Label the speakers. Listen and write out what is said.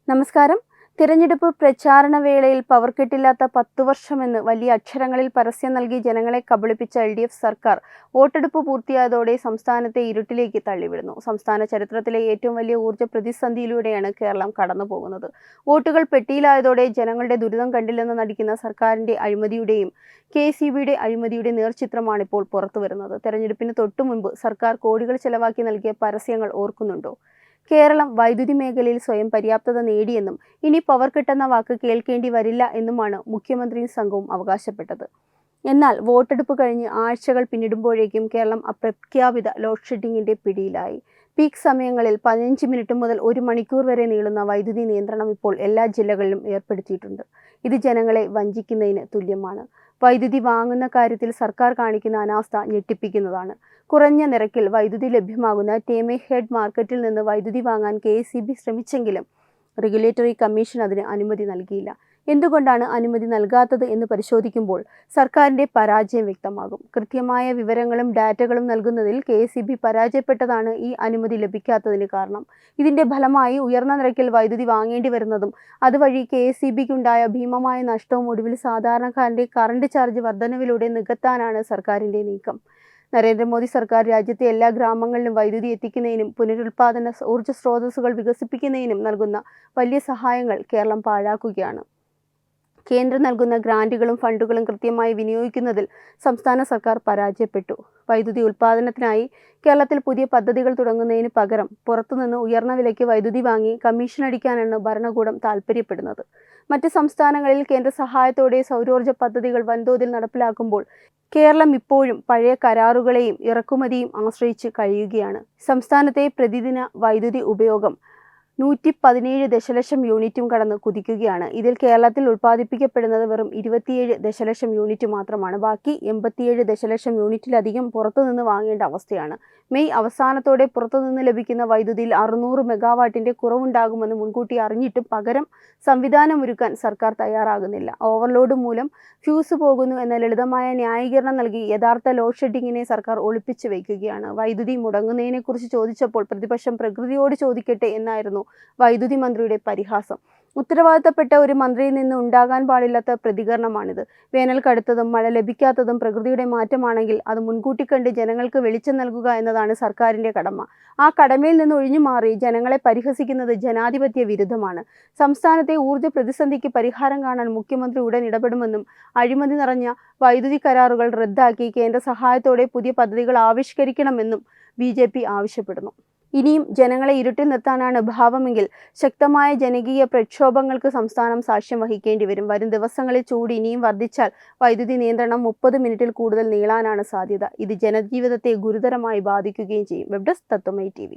Speaker 1: നമസ്കാരം. തിരഞ്ഞെടുപ്പ് പ്രചാരണ വേളയിൽ പവർ കട്ടില്ലാത്ത 10 വർഷമെന്ന് വലിയ അക്ഷരങ്ങളിൽ പരസ്യം നൽകി ജനങ്ങളെ കബളിപ്പിച്ച LDF സർക്കാർ വോട്ടെടുപ്പ് പൂർത്തിയായതോടെ സംസ്ഥാനത്തെ ഇരുട്ടിലേക്ക് തള്ളിവിടുന്നു. സംസ്ഥാന ചരിത്രത്തിലെ ഏറ്റവും വലിയ ഊർജ്ജ പ്രതിസന്ധിയിലൂടെയാണ് കേരളം കടന്നുപോകുന്നത്. വോട്ടുകൾ പെട്ടിയിലായതോടെ ജനങ്ങളുടെ ദുരിതം കണ്ടില്ലെന്ന് നടിക്കുന്ന സർക്കാരിന്റെ അഴിമതിയുടെയും KCBയുടെ അഴിമതിയുടെ നേർചിത്രമാണിപ്പോൾ പുറത്തുവരുന്നത്. തെരഞ്ഞെടുപ്പിന് തൊട്ടുമുൻപ് സർക്കാർ കോടികൾ ചെലവാക്കി നൽകിയ പരസ്യങ്ങൾ ഓർക്കുന്നുണ്ടോ? കേരളം വൈദ്യുതി മേഖലയിൽ സ്വയം പര്യാപ്തത നേടിയെന്നും ഇനി പവർ കട്ട് എന്ന വാക്ക് കേൾക്കേണ്ടി വരില്ല എന്നുമാണ് മുഖ്യമന്ത്രിയും സംഘവും അവകാശപ്പെട്ടത്. എന്നാൽ വോട്ടെടുപ്പ് കഴിഞ്ഞ് ആഴ്ചകൾ പിന്നിടുമ്പോഴേക്കും കേരളം അപ്രഖ്യാപിത ലോഡ് ഷെഡിങ്ങിന്റെ പിടിയിലായി. പീക്ക് സമയങ്ങളിൽ 15 മിനിറ്റ് മുതൽ 1 മണിക്കൂർ വരെ നീളുന്ന വൈദ്യുതി നിയന്ത്രണം ഇപ്പോൾ എല്ലാ ജില്ലകളിലും ഏർപ്പെടുത്തിയിട്ടുണ്ട്. ഇത് ജനങ്ങളെ വഞ്ചിക്കുന്നതിന് തുല്യമാണ്. വൈദ്യുതി വാങ്ങുന്ന കാര്യത്തിൽ സർക്കാർ കാണിക്കുന്ന അനാസ്ഥ ഞെട്ടിപ്പിക്കുന്നതാണ്. കുറഞ്ഞ നിരക്കിൽ വൈദ്യുതി ലഭ്യമാകുന്ന ടേമേ ഹെഡ് മാർക്കറ്റിൽ നിന്ന് വൈദ്യുതി വാങ്ങാൻ KCB ശ്രമിച്ചെങ്കിലും റെഗുലേറ്ററി കമ്മീഷൻ അതിന് അനുമതി നൽകിയില്ല. എന്തുകൊണ്ടാണ് അനുമതി നൽകാത്തത് എന്ന് പരിശോധിക്കുമ്പോൾ സർക്കാരിന്റെ പരാജയം വ്യക്തമാകും. കൃത്യമായ വിവരങ്ങളും ഡാറ്റകളും നൽകുന്നതിൽ KCB പരാജയപ്പെട്ടതാണ് ഈ അനുമതി ലഭിക്കാത്തതിന് കാരണം. ഇതിന്റെ ഫലമായി ഉയർന്ന നിരക്കിൽ വൈദ്യുതി വാങ്ങേണ്ടി വരുന്നതും അതുവഴി KCBക്കുണ്ടായ ഭീമമായ നഷ്ടവും ഒടുവിൽ സാധാരണക്കാരന്റെ കറണ്ട് ചാർജ് വർധനവിലൂടെ നികത്താനാണ് സർക്കാരിന്റെ നീക്കം. നരേന്ദ്രമോദി സർക്കാർ രാജ്യത്തെ എല്ലാ ഗ്രാമങ്ങളിലും വൈദ്യുതി എത്തിക്കുന്നതിനും പുനരുൽപാദന ഊർജ്ജ സ്രോതസ്സുകൾ വികസിപ്പിക്കുന്നതിനും നൽകുന്ന വലിയ സഹായങ്ങൾ കേരളം പാഴാക്കുകയാണ്. കേന്ദ്രം നൽകുന്ന ഗ്രാന്റുകളും ഫണ്ടുകളും കൃത്യമായി വിനിയോഗിക്കുന്നതിൽ സംസ്ഥാന സർക്കാർ പരാജയപ്പെട്ടു. വൈദ്യുതി ഉൽപ്പാദനത്തിനായി കേരളത്തിൽ പുതിയ പദ്ധതികൾ തുടങ്ങുന്നതിന് പകരം പുറത്തുനിന്ന് ഉയർന്ന വിലയ്ക്ക് വൈദ്യുതി വാങ്ങി കമ്മീഷനടിക്കാനാണ് ഭരണകൂടം താൽപ്പര്യപ്പെടുന്നത്. മറ്റ് സംസ്ഥാനങ്ങളിൽ കേന്ദ്ര സഹായത്തോടെ സൗരോർജ്ജ പദ്ധതികൾ വൻതോതിൽ നടപ്പിലാക്കുമ്പോൾ കേരളം ഇപ്പോഴും പഴയ കരാറുകളെയും ഇറക്കുമതിയും ആശ്രയിച്ച് കഴിയുകയാണ്. സംസ്ഥാനത്തെ പ്രതിദിന വൈദ്യുതി ഉപയോഗം 117 ദശലക്ഷം യൂണിറ്റും കടന്ന് കുതിക്കുകയാണ്. ഇതിൽ കേരളത്തിൽ ഉൽപ്പാദിപ്പിക്കപ്പെടുന്നത് വെറും 27 ദശലക്ഷം യൂണിറ്റ് മാത്രമാണ്. ബാക്കി 87 ദശലക്ഷം യൂണിറ്റിലധികം പുറത്തുനിന്ന് വാങ്ങേണ്ട അവസ്ഥയാണ്. മെയ് അവസാനത്തോടെ പുറത്തുനിന്ന് ലഭിക്കുന്ന വൈദ്യുതിയിൽ 600 മെഗാവാട്ടിന്റെ കുറവുണ്ടാകുമെന്ന് മുൻകൂട്ടി അറിഞ്ഞിട്ടും പകരം സംവിധാനമൊരുക്കാൻ സർക്കാർ തയ്യാറാകുന്നില്ല. ഓവർലോഡ് മൂലം ഫ്യൂസ് പോകുന്നു എന്ന ലളിതമായ ന്യായീകരണം നൽകി യഥാർത്ഥ ലോഡ് ഷെഡിങ്ങിനെ സർക്കാർ ഒളിപ്പിച്ചു വയ്ക്കുകയാണ്. വൈദ്യുതി മുടങ്ങുന്നതിനെക്കുറിച്ച് ചോദിച്ചപ്പോൾ പ്രതിപക്ഷം പ്രകൃതിയോട് ചോദിക്കട്ടെ എന്നായിരുന്നു വൈദ്യുതി മന്ത്രിയുടെ പരിഹാസം. ഉത്തരവാദിത്തപ്പെട്ട ഒരു മന്ത്രിയിൽ നിന്ന് ഉണ്ടാകാൻ പാടില്ലാത്ത പ്രതികരണമാണിത്. വേനൽ കടുത്തതും മഴ ലഭിക്കാത്തതും പ്രകൃതിയുടെ മാറ്റമാണെങ്കിൽ അത് മുൻകൂട്ടി കണ്ട് ജനങ്ങൾക്ക് വെളിച്ചം നൽകുക എന്നതാണ് സർക്കാരിന്റെ കടമ. ആ കടമയിൽ നിന്ന് ഒഴിഞ്ഞു മാറി ജനങ്ങളെ പരിഹസിക്കുന്നത് ജനാധിപത്യ വിരുദ്ധമാണ്. സംസ്ഥാനത്തെ ഊർജ്ജ പ്രതിസന്ധിക്ക് പരിഹാരം കാണാൻ മുഖ്യമന്ത്രി ഉടൻ ഇടപെടുമെന്നും അഴിമതി നിറഞ്ഞ വൈദ്യുതി കരാറുകൾ റദ്ദാക്കി കേന്ദ്ര സഹായത്തോടെ പുതിയ പദ്ധതികൾ ആവിഷ്കരിക്കണമെന്നും BJP ആവശ്യപ്പെടുന്നു. ഇനിയും ജനങ്ങളെ ഇരുട്ടിൽ നിർത്താനാണ് ഭാവമെങ്കിൽ ശക്തമായ ജനകീയ പ്രക്ഷോഭങ്ങൾക്ക് സംസ്ഥാനം സാക്ഷ്യം വഹിക്കേണ്ടി വരും. വരും ദിവസങ്ങളിൽ ചൂട് ഇനിയും വർദ്ധിച്ചാൽ വൈദ്യുതി നിയന്ത്രണം 30 മിനിറ്റിൽ കൂടുതൽ നീളാനാണ് സാധ്യത. ഇത് ജനജീവിതത്തെ ഗുരുതരമായി ബാധിക്കുകയും ചെയ്യും. Web desk Tatwamayi TV.